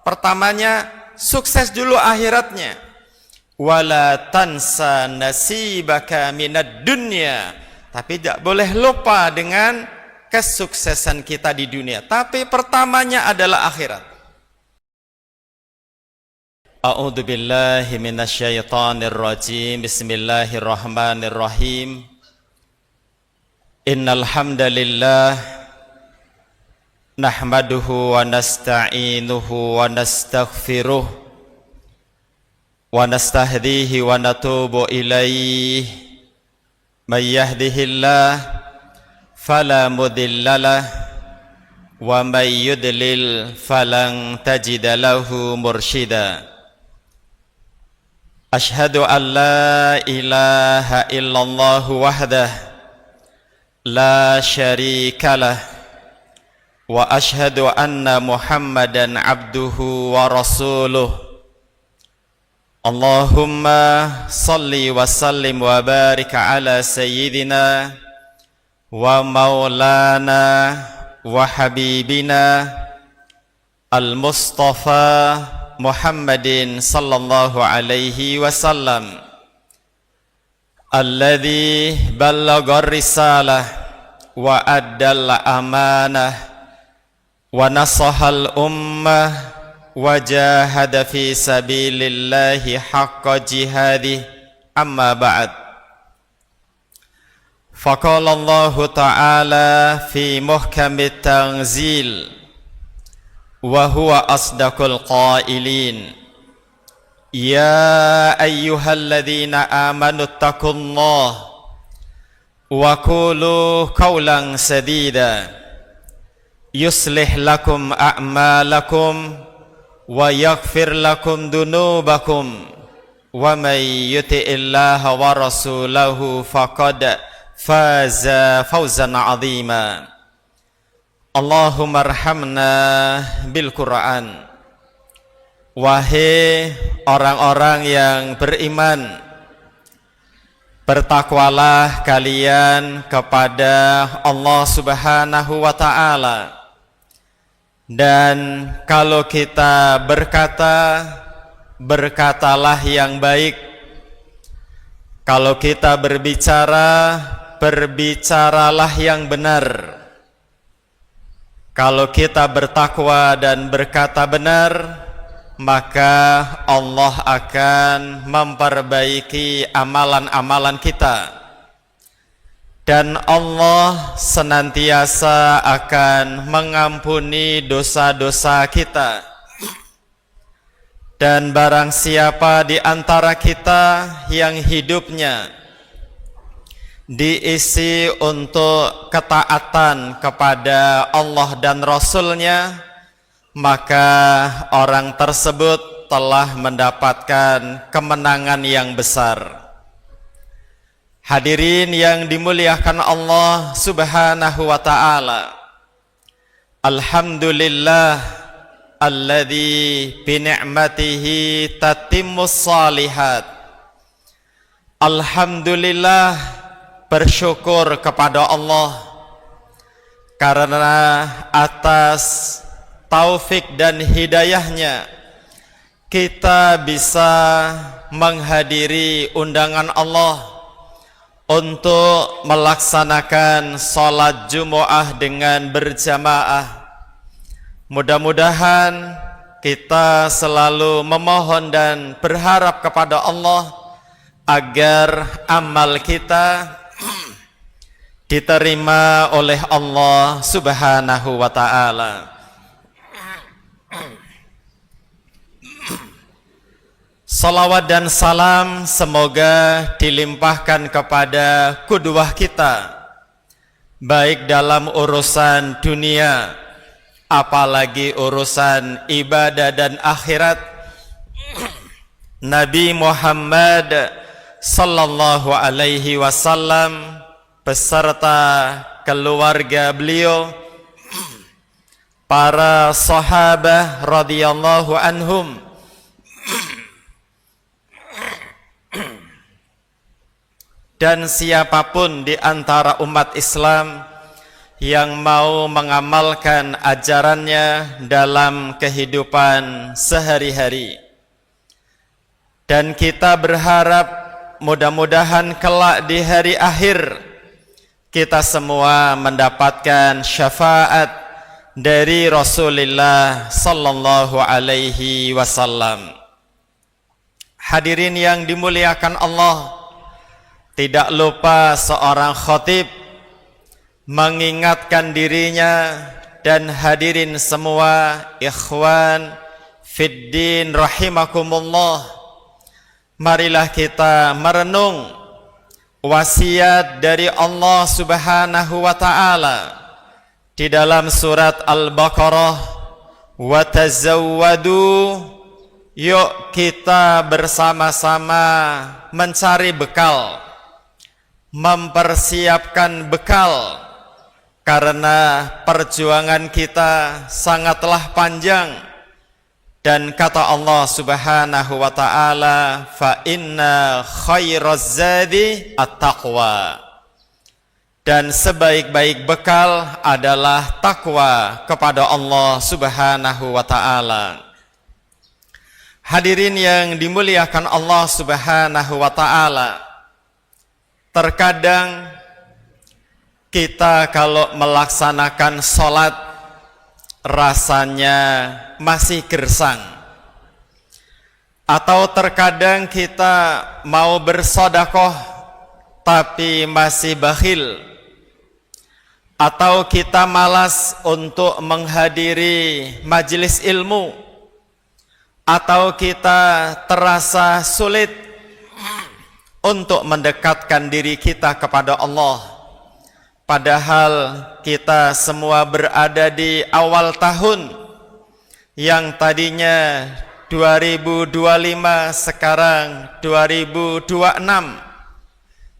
Pertamanya, sukses dulu akhiratnya. Wala tansa nasibaka minad dunya. Tapi tidak boleh lupa dengan kesuksesan kita di dunia. Tapi pertamanya adalah akhirat. A'udzu billahi minasyaitonir rajim. Bismillahirrahmanirrahim. Innal hamdalillah nahmaduhu wa nasta'inuhu wa nastaghfiruh wa nastahdihi wa natubu ilaihi may yahdihillah fala mudhillalah wa may yudlil falan tajida lahu mursyida. Ashhadu an la ilaha illallah wahdah la syarikalah wa ashhadu anna Muhammadan abduhu wa rasuluh. Allahumma salli wa sallim wa barik ala sayyidina wa maulana wa habibina al-Mustafa Muhammadin sallallahu alaihi wasallam alladhi ballagha risalah wa addal amanah wa nasahal ummah wa jahada fi sabilillahi haqqa jihadih. Amma ba'd. Faqala Allah ta'ala fi muhkamit tanzil wa huwa asdaqul qailin. Ya ayyuhalladzina amanu taqullaha wa qulu qawlan sadida yuslih lakum a'malakum wa yaghfir lakum dunubakum wa may yuti'illaha wa rasulahu faqad faza fawzan 'azima. Allahumma arhamna bil Qur'an. Wahai orang-orang yang beriman, bertakwalah kalian kepada Allah Subhanahu wa ta'ala. Dan kalau kita berkata, berkatalah yang baik. Kalau kita berbicara, berbicaralah yang benar. Kalau kita bertakwa dan berkata benar, maka Allah akan memperbaiki amalan-amalan kita. Dan Allah senantiasa akan mengampuni dosa-dosa kita. Dan barang siapa di antara kita yang hidupnya diisi untuk ketaatan kepada Allah dan Rasul-Nya, maka orang tersebut telah mendapatkan kemenangan yang besar. Hadirin yang dimuliakan Allah Subhanahu wa ta'ala, alhamdulillah alladzi bi ni'matihi tatimmus shalihat. Alhamdulillah, bersyukur kepada Allah karena atas taufik dan hidayahnya kita bisa menghadiri undangan Allah untuk melaksanakan sholat Jumu'ah dengan berjamaah. Mudah-mudahan kita selalu memohon dan berharap kepada Allah agar amal kita diterima oleh Allah Subhanahu wa ta'ala. Salawat dan salam semoga dilimpahkan kepada qudwah kita, baik dalam urusan dunia, apalagi urusan ibadah dan akhirat, Nabi Muhammad sallallahu alaihi wasallam beserta keluarga beliau, para sahabat radhiyallahu anhum, dan siapapun di antara umat Islam yang mau mengamalkan ajarannya dalam kehidupan sehari-hari. Dan kita berharap mudah-mudahan kelak di hari akhir kita semua mendapatkan syafaat dari Rasulullah sallallahu alaihi wasallam. Hadirin yang dimuliakan Allah, tidak lupa seorang khatib mengingatkan dirinya dan hadirin semua ikhwan fiddin rahimakumullah. Marilah kita merenung wasiat dari Allah Subhanahu wa taala di dalam surat Al-Baqarah, wa tazawwadu, yuk kita bersama-sama mencari bekal, mempersiapkan bekal, karena perjuangan kita sangatlah panjang. Dan kata Allah Subhanahu wa taala, fa inna khairaz zadi at-taqwa, dan sebaik-baik bekal adalah takwa kepada Allah Subhanahu wa taala. Hadirin yang dimuliakan Allah Subhanahu wa taala, terkadang kita kalau melaksanakan sholat rasanya masih gersang, atau terkadang kita mau bersedekah tapi masih bakhil, atau kita malas untuk menghadiri majelis ilmu, atau kita terasa sulit untuk mendekatkan diri kita kepada Allah. Padahal kita semua berada di awal tahun yang tadinya 2025, sekarang 2026.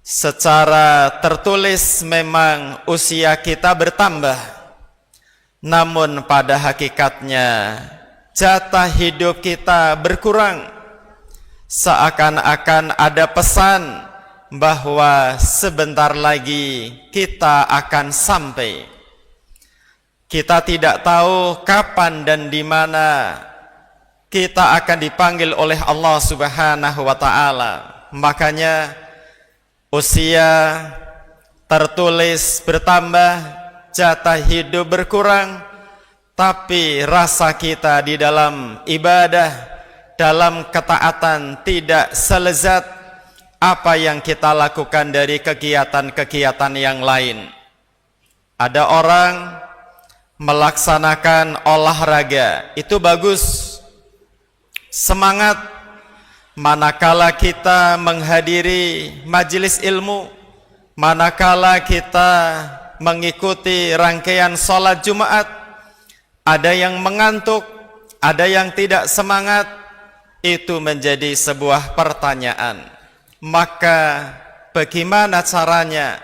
Secara tertulis memang usia kita bertambah, namun pada hakikatnya jatah hidup kita berkurang. Seakan-akan ada pesan bahwa sebentar lagi kita akan sampai. Kita tidak tahu kapan dan di mana kita akan dipanggil oleh Allah Subhanahu wa taala. Makanya usia tertulis bertambah, jatah hidup berkurang, tapi rasa kita di dalam ibadah, dalam ketaatan tidak selezat apa yang kita lakukan dari kegiatan-kegiatan yang lain. Ada orang melaksanakan olahraga, itu bagus, semangat. Manakala kita menghadiri majelis ilmu, manakala kita mengikuti rangkaian sholat Jumat, ada yang mengantuk, ada yang tidak semangat, itu menjadi sebuah pertanyaan. Maka bagaimana caranya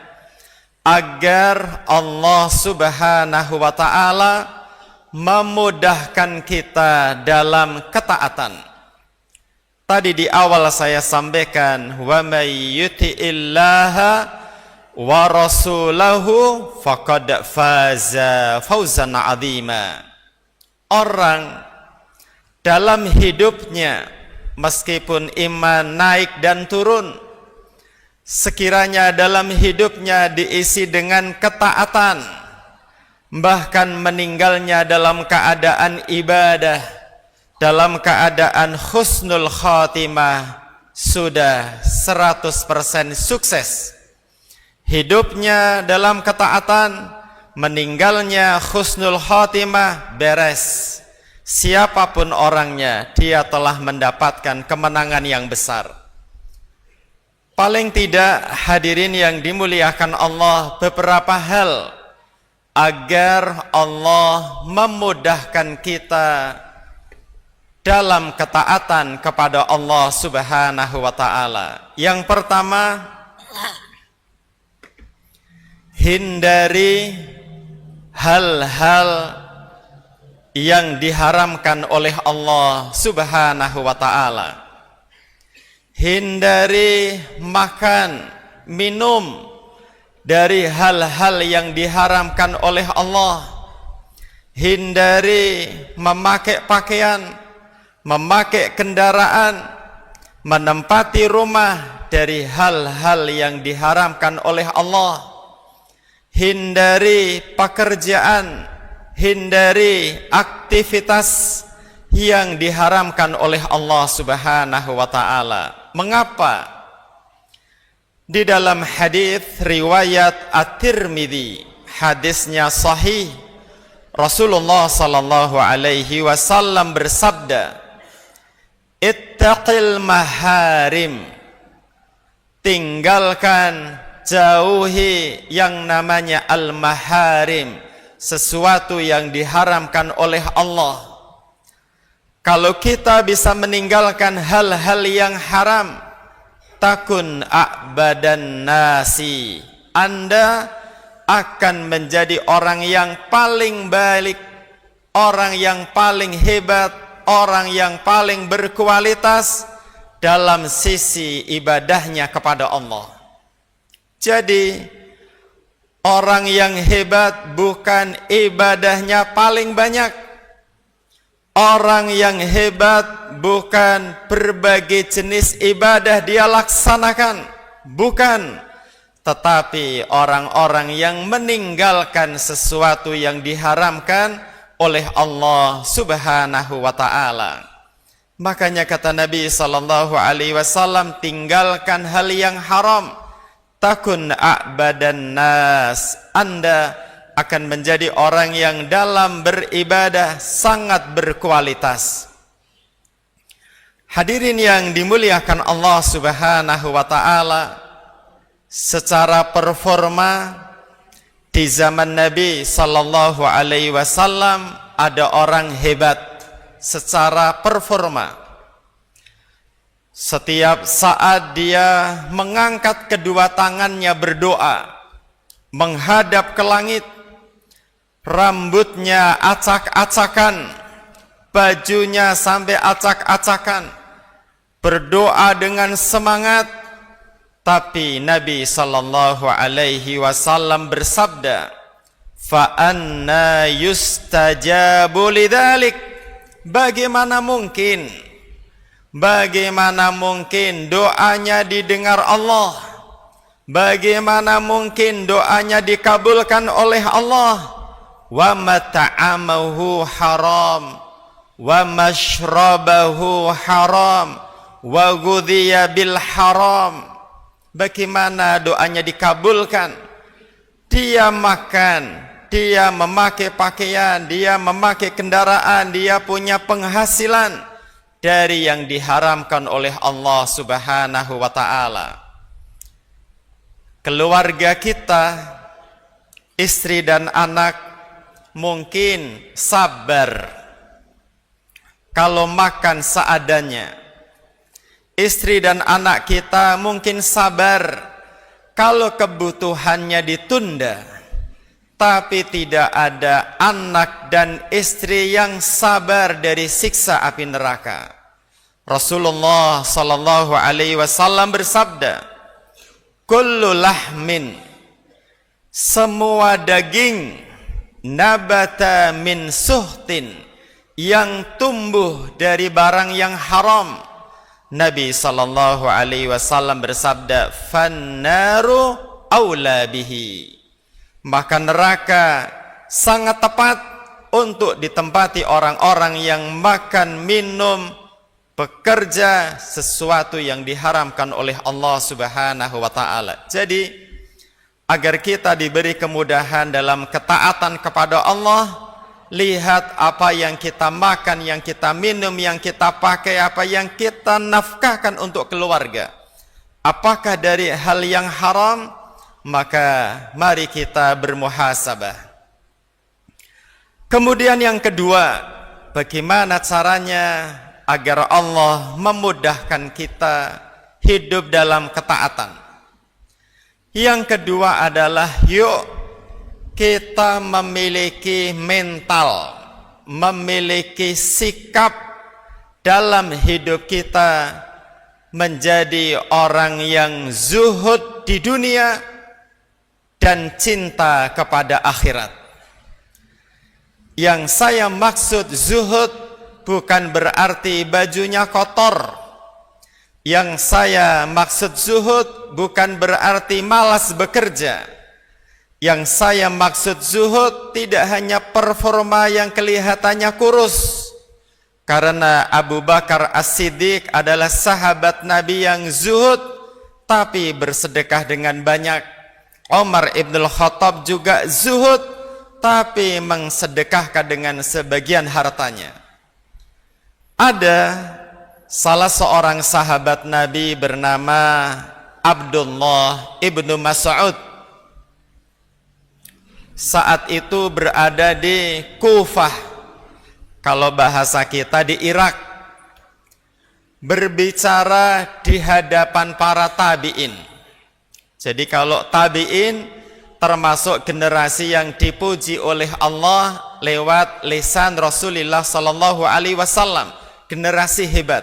agar Allah Subhanahu wa taala memudahkan kita dalam ketaatan? Tadi di awal saya sampaikan, wa may yuti'illaha wa rasulahu faqad faza fawzan 'azima. Orang dalam hidupnya, meskipun iman naik dan turun, sekiranya dalam hidupnya diisi dengan ketaatan, bahkan meninggalnya dalam keadaan ibadah, dalam keadaan husnul khatimah, sudah 100% sukses. Hidupnya dalam ketaatan, meninggalnya husnul khatimah, beres. Siapapun orangnya, dia telah mendapatkan kemenangan yang besar. Paling tidak, hadirin yang dimuliakan Allah, beberapa hal agar Allah memudahkan kita dalam ketaatan kepada Allah Subhanahu wa taala. Yang pertama, hindari hal-hal yang diharamkan oleh Allah Subhanahu wa taala. Hindari makan, minum dari hal-hal yang diharamkan oleh Allah. Hindari memakai pakaian, memakai kendaraan, menempati rumah dari hal-hal yang diharamkan oleh Allah. Hindari pekerjaan, hindari aktivitas yang diharamkan oleh Allah Subhanahu wa taala. Mengapa? Di dalam hadis riwayat At-Tirmidzi, hadisnya sahih, Rasulullah sallallahu alaihi wasallam bersabda, "Ittaqil maharim." Tinggalkan, jauhi yang namanya al-maharim, sesuatu yang diharamkan oleh Allah. Kalau kita bisa meninggalkan hal-hal yang haram, takun a'badan nasi, Anda akan menjadi orang yang paling baik, orang yang paling hebat, orang yang paling berkualitas dalam sisi ibadahnya kepada Allah. Jadi orang yang hebat bukan ibadahnya paling banyak, orang yang hebat bukan berbagai jenis ibadah dia laksanakan, bukan, tetapi orang-orang yang meninggalkan sesuatu yang diharamkan oleh Allah Subhanahu wa taala. Makanya kata Nabi sallallahu alaihi wasallam, tinggalkan hal yang haram, takun a'badan nas, Anda akan menjadi orang yang dalam beribadah sangat berkualitas. Hadirin yang dimuliakan Allah Subhanahu wa taala, secara performa di zaman Nabi sallallahu alaihi wasallam ada orang hebat secara performa. Setiap saat dia mengangkat kedua tangannya berdoa, menghadap ke langit, rambutnya acak-acakan, bajunya sampai acak-acakan, berdoa dengan semangat. Tapi Nabi sallallahu alaihi wasallam bersabda, "Fa anna yustajabu lidzalik?" Bagaimana mungkin doanya didengar Allah? Bagaimana mungkin doanya dikabulkan oleh Allah? Wa mat'amahu haram, wa mashrabahu haram, wa ghudhiya bil haram. Bagaimana doanya dikabulkan? Dia makan, dia memakai pakaian, dia memakai kendaraan, dia punya penghasilan dari yang diharamkan oleh Allah Subhanahu wa taala. Keluarga kita, istri dan anak mungkin sabar kalau makan seadanya. Istri dan anak kita mungkin sabar kalau kebutuhannya ditunda. Tapi tidak ada anak dan istri yang sabar dari siksa api neraka. Rasulullah sallallahu alaihi wasallam bersabda, "Kullu lahmin," semua daging, "nabata min suhtin," yang tumbuh dari barang yang haram. Nabi sallallahu alaihi wasallam bersabda, "Fannaru aula bihi." Maka neraka sangat tepat untuk ditempati orang-orang yang makan, minum, bekerja sesuatu yang diharamkan oleh Allah Subhanahu wa taala. Jadi agar kita diberi kemudahan dalam ketaatan kepada Allah, lihat apa yang kita makan, yang kita minum, yang kita pakai, apa yang kita nafkahkan untuk keluarga. Apakah dari hal yang haram? Maka mari kita bermuhasabah. Kemudian yang kedua, bagaimana caranya agar Allah memudahkan kita hidup dalam ketaatan? Yang kedua adalah yuk kita memiliki mental, memiliki sikap dalam hidup kita menjadi orang yang zuhud di dunia dan cinta kepada akhirat. Yang saya maksud zuhud bukan berarti bajunya kotor. Yang saya maksud zuhud bukan berarti malas bekerja. Yang saya maksud zuhud tidak hanya performa yang kelihatannya kurus. Karena Abu Bakar As-Siddiq adalah sahabat Nabi yang zuhud tapi bersedekah dengan banyak. Umar ibn al-Khattab juga zuhud tapi mengsedekahkan dengan sebagian hartanya. Ada salah seorang sahabat Nabi bernama Abdullah ibnu Mas'ud. Saat itu berada di Kufah, kalau bahasa kita di Irak, berbicara di hadapan para tabi'in. Jadi kalau tabi'in termasuk generasi yang dipuji oleh Allah lewat lisan Rasulullah sallallahu alaihi wasallam, generasi hebat.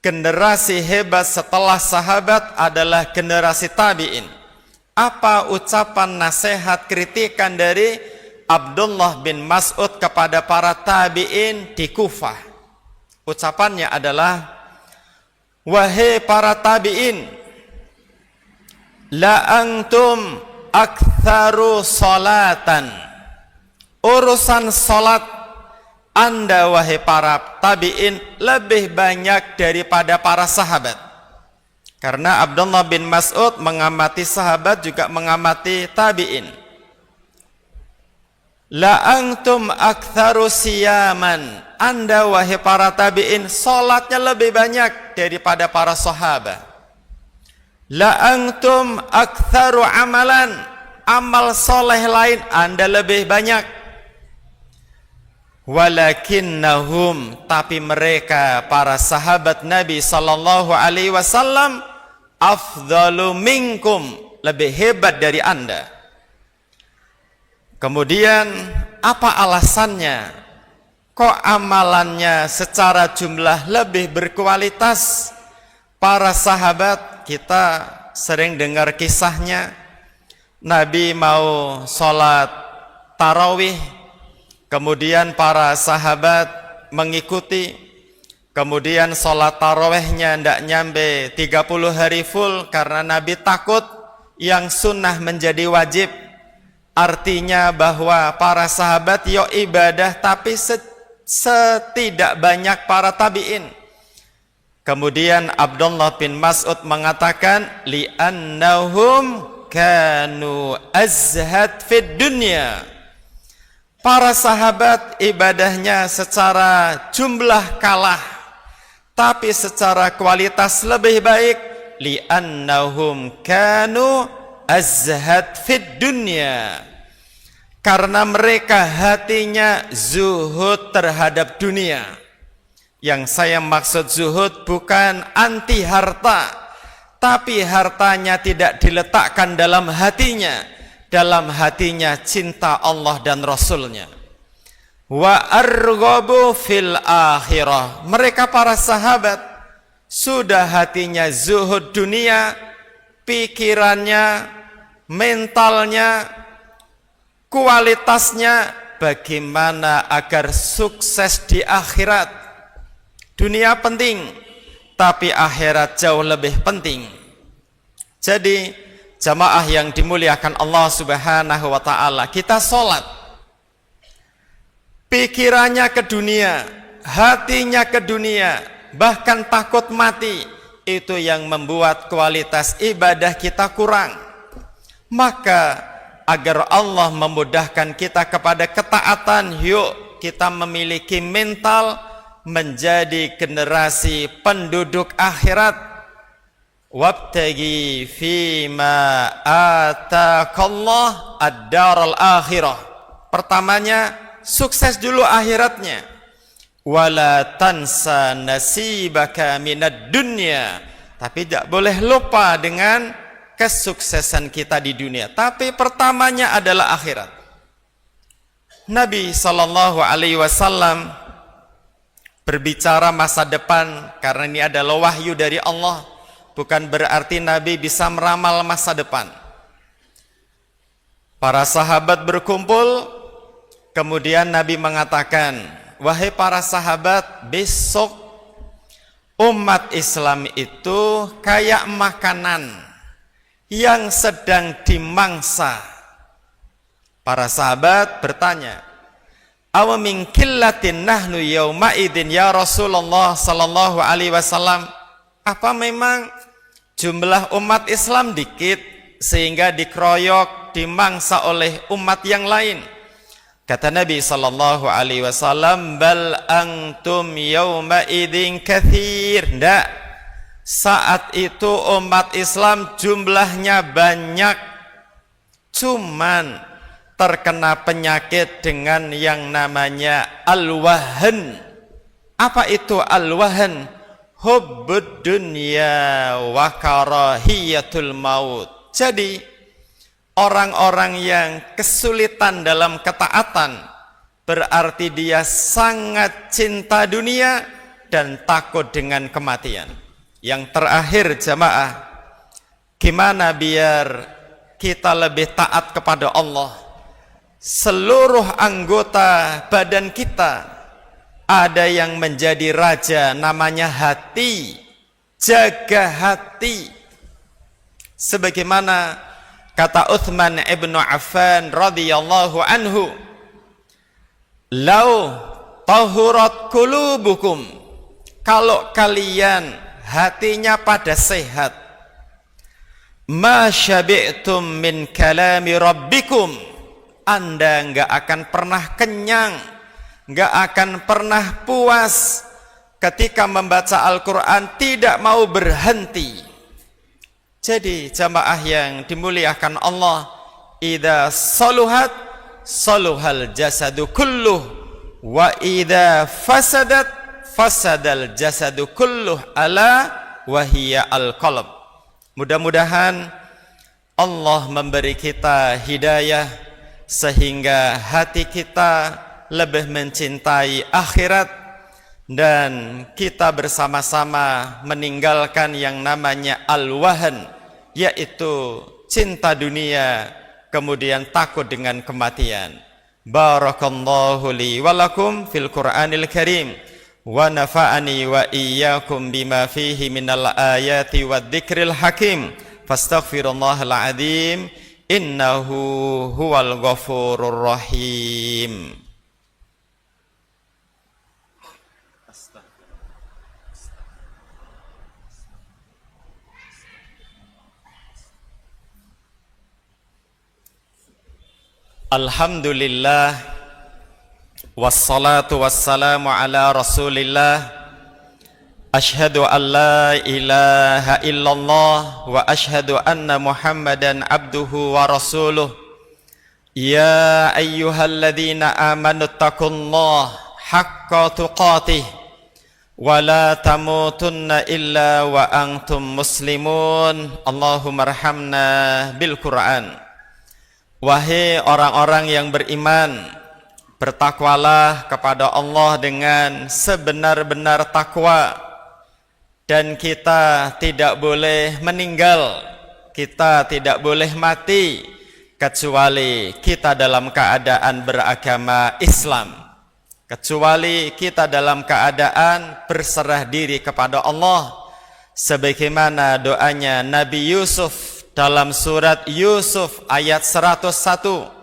Generasi hebat setelah sahabat adalah generasi tabi'in. Apa ucapan nasihat kritikan dari Abdullah bin Mas'ud kepada para tabi'in di Kufah? Ucapannya adalah, wahai para tabi'in, la antum aktsaru salatan. Urusan salat Anda wahai para tabi'in lebih banyak daripada para sahabat. Karena Abdullah bin Mas'ud mengamati sahabat juga mengamati tabi'in. La antum aktsaru siyaman. Anda wahai para tabi'in salatnya lebih banyak daripada para sahabat. La antum aktsaru amalan. Amal soleh lain Anda lebih banyak. Walakinnahum, tapi mereka para sahabat Nabi sallallahu alaihi wasallam afdalu minkum, lebih hebat dari Anda. Kemudian apa alasannya? Kok amalannya secara jumlah lebih berkualitas? Para sahabat kita sering dengar kisahnya, Nabi mau sholat tarawih, kemudian para sahabat mengikuti, kemudian sholat tarawihnya tidak nyampe 30 hari full karena Nabi takut yang sunnah menjadi wajib. Artinya bahwa para sahabat yo ibadah tapi setidak banyak para tabi'in. Kemudian Abdullah bin Mas'ud mengatakan, li'annahum kanu azhad fid dunya. Para sahabat ibadahnya secara jumlah kalah, tapi secara kualitas lebih baik. Li'annahum kanu azhad fid dunya. Karena mereka hatinya zuhud terhadap dunia. Yang saya maksud zuhud bukan anti harta, tapi hartanya tidak diletakkan dalam hatinya. Dalam hatinya cinta Allah dan Rasulnya. Wa arghabu fil akhirah. Mereka para sahabat sudah hatinya zuhud dunia, pikirannya, mentalnya, kualitasnya bagaimana agar sukses di akhirat. Dunia penting, tapi akhirat jauh lebih penting. Jadi jamaah yang dimuliakan Allah Subhanahu wa ta'ala, kita sholat, pikirannya ke dunia, hatinya ke dunia, bahkan takut mati, itu yang membuat kualitas ibadah kita kurang. Maka agar Allah memudahkan kita kepada ketaatan, yuk kita memiliki mental menjadi generasi penduduk akhirat. Wabtagi fima atakallah ad-daral akhirah. Pertamanya, sukses dulu akhiratnya. Wala tansa nasibaka minad dunya. Tapi tidak boleh lupa dengan kesuksesan kita di dunia. Tapi pertamanya adalah akhirat. Nabi sallallahu alaihi wasallam berbicara masa depan karena ini adalah wahyu dari Allah. Bukan berarti Nabi bisa meramal masa depan. Para sahabat berkumpul, kemudian Nabi mengatakan, wahai para sahabat, besok umat Islam itu kayak makanan yang sedang dimangsa. Para sahabat bertanya, aw min qillatin nahnu yauma idzin ya Rasulullah sallallahu alaihi wasallam, apa memang jumlah umat Islam dikit sehingga dikeroyok, dimangsa oleh umat yang lain? Kata Nabi sallallahu alaihi wasallam, bal antum yauma idzin katsir. Ndak, saat itu umat Islam jumlahnya banyak, cuman terkena penyakit dengan yang namanya al-wahan. Apa itu al-wahan? Hubbud dunya wa karahiyatul maut. Jadi orang-orang yang kesulitan dalam ketaatan berarti dia sangat cinta dunia dan takut dengan kematian. Yang terakhir jamaah, gimana biar kita lebih taat kepada Allah? Seluruh anggota badan kita ada yang menjadi raja, namanya hati. Jaga hati. Sebagaimana kata Uthman ibnu Affan radhiyallahu anhu, lau tahurat qulubukum, kalau kalian hatinya pada sehat, ma syabi'tum min kalami rabbikum, Anda enggak akan pernah kenyang, enggak akan pernah puas ketika membaca Al-Quran, tidak mau berhenti. Jadi jamaah yang dimuliakan Allah, idza saluhat saluhal jasadu kulluh, wa idza fasadat fasadal jasadu kulluh, ala wahiya al-qalb. Mudah-mudahan Allah memberi kita hidayah sehingga hati kita lebih mencintai akhirat dan kita bersama-sama meninggalkan yang namanya al-wahan, yaitu cinta dunia kemudian takut dengan kematian. Barakallahu li wa lakum fil Qur'anil Karim wa nafa'ani wa iyyakum bima fihi minal ayati wadh-dhikril hakim. Fastaghfirullahal azim, innahu huwal ghafurur rahim. Alhamdulillah, wassalatu wassalamu ala rasulillah, ashhadu an la ilaha illallah wa ashhadu anna muhammadan abduhu wa rasuluh. Ya ayyuhalladzina amanu taqullaha haqqa tuqatih wa la tamutunna illa wa antum muslimun. Allahumma arhamna bil Qur'an. Wahai orang-orang yang beriman, bertakwalah kepada Allah dengan sebenar-benar takwa, dan kita tidak boleh meninggal, kita tidak boleh mati kecuali kita dalam keadaan beragama Islam, kecuali kita dalam keadaan berserah diri kepada Allah, sebagaimana doanya Nabi Yusuf dalam surat Yusuf ayat 101,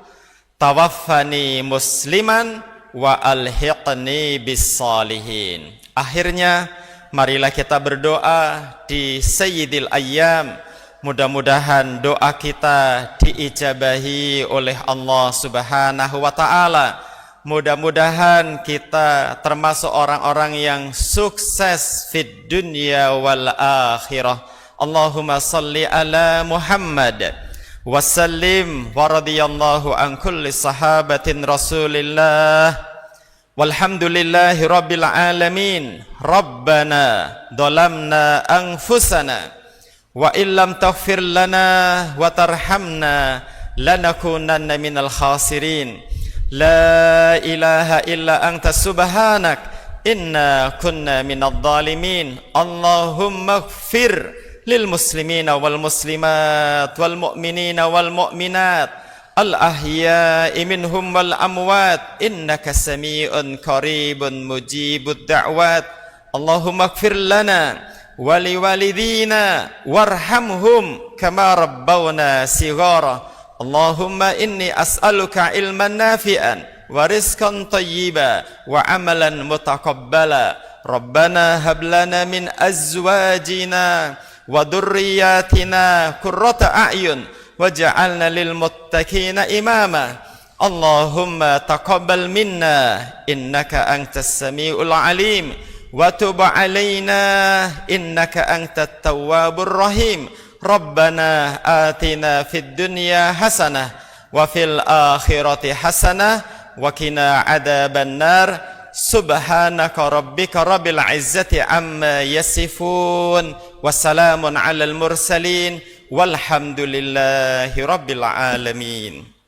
tawaffani musliman wa alhiqni bis salihin. Akhirnya marilah kita berdoa di Sayyidil Ayyam, mudah-mudahan doa kita diijabahi oleh Allah Subhanahu wa taala. Mudah-mudahan kita termasuk orang-orang yang sukses fid dunya wal akhirah. Allahumma salli ala Muhammad wa sallim wa radiyallahu an kulli sahabatin Rasulillah walhamdulillahi rabbil alamin. Rabbana dhalamna anfusana wa illam taghfir lana wa tarhamna lanakunanna minal khasirin. La ilaha illa anta subhanak inna kunna minadh dhalimin. Allahumma ighfir lil muslimina wal muslimat wal mu'minina wal mu'minat الأحياء منهم والأموات إنك سميع قريب مجيب الدعوات اللهم اغفر لنا ولوالدينا وارحمهم كما ربونا صغارا اللهم إني أسألك علما نافعا ورزقا طيبا وعملا متقبلا ربنا هب لنا من أزواجنا وذرياتنا قرة أعين وجعلنا للمتقين إماما اللهم تقبل منا إنك أنت السميع العليم وتب علينا إنك أنت التواب الرحيم ربنا آتنا في الدنيا حسنة وفي الآخرة حسنة وقنا عذاب النار سبحانك ربك رب العزة عما يصفون وسلام على المرسلين والحمد لله رب العالمين